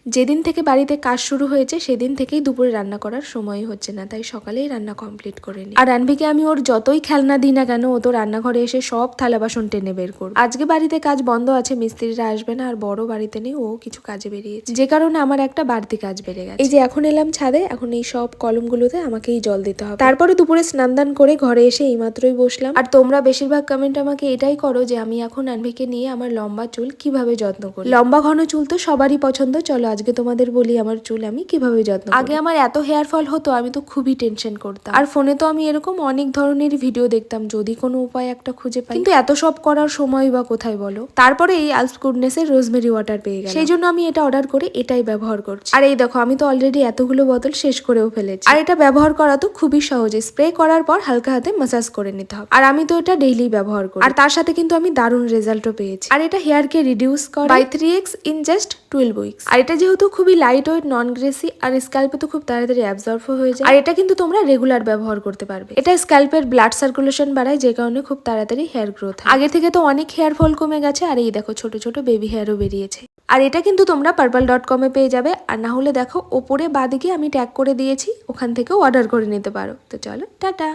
যেদিন থেকে বাড়িতে কাজ শুরু হয়েছে সেদিন থেকেই দুপুরে রান্না করার সময় হচ্ছে না, তাই সকালেই রান্না কমপ্লিট করে নিই। আর রানভিকে আমি ওর যতই খেলনা দিই না কেন, ও তো রান্নাঘরে এসে সব থালা বাসন টেনে বের করবে। আজকে বাড়িতে কাজ বন্ধ আছে, মিস্ত্রিরা আসবে না, আর বড় বাড়িতে নেই, ও কিছু কাজে বেরিয়েছে, যে কারণে আমার একটা বাড়তি কাজ বেড়ে গেছে। এই যে এখন এলাম ছাদে, এখন এই সব কলমগুলোতে আমাকেই জল দিতে হবে। তারপরে দুপুরে স্নান দান করে ঘরে এসে এইমাত্রই বসলাম। আর তোমরা বেশিরভাগ কমেন্ট আমাকে এটাই করো যে আমি এখন রানভিকে নিয়ে আমার লম্বা চুল কিভাবে যত্ন করি। লম্বা ঘন চুল তো সবারই পছন্দ, চলো আজকে তোমাদের বলি আমার চুল আমি কিভাবে যত্ন করি। আগে আমার এত হেয়ার ফল হতো, আমি তো খুবই টেনশন করতাম। আর ফোনে তো আমি এরকম অনেক ধরনের ভিডিও দেখতাম, যদি কোনো উপায় একটা খুঁজে পাই, কিন্তু এত সব করার সময় বা কোথায় বলো। তারপরে এই আলস গুডনেস এর রোজমেরি ওয়াটার পেয়ে গেলাম, সেই জন্য আমি এটা অর্ডার করে এটাই ব্যবহার করছি। আর এই দেখো, আমি তো অলরেডি এতগুলো বোতল শেষ করেও ফেলেছি। আর এটা ব্যবহার করা তো খুবই সহজে, স্প্রে করার পর হালকা হাতে ম্যাসাজ করে নিতে হবে। আর আমি তো এটা ডেইলি ব্যবহার করি, আর তার সাথে কিন্তু আমি দারুণ রেজাল্টও পেয়েছি। আর এটা হেয়ারকে রিডিউস করে by 3x in just 12 weeks. আর এটা যেহেতু খুবই লাইট ওয়েট, নন গ্রেসি, আর স্ক্যাল্পে তো খুব তাড়াতাড়ি অ্যাবজর্ব হয়ে যায়। আর এটা কিন্তু তোমরা রেগুলার ব্যবহার করতে পারবে। এটা স্ক্যাল্পের ব্লাড সার্কুলেশন বাড়ায়, যে কারণে খুব তাড়াতাড়ি হেয়ার গ্রোথ হয়। আগে থেকে তো অনেক হেয়ার ফল কমে গেছে, আর এই দেখো ছোট ছোট বেবি হেয়ারও বেরিয়েছে। আর এটা কিন্তু তোমরা purple.com এ পেয়ে যাবে, আর না হলে দেখো ওপরে বাঁদিকে আমি ট্যাগ করে দিয়েছি, ওখান থেকেও অর্ডার করে নিতে পারো। তো চলো টাটা।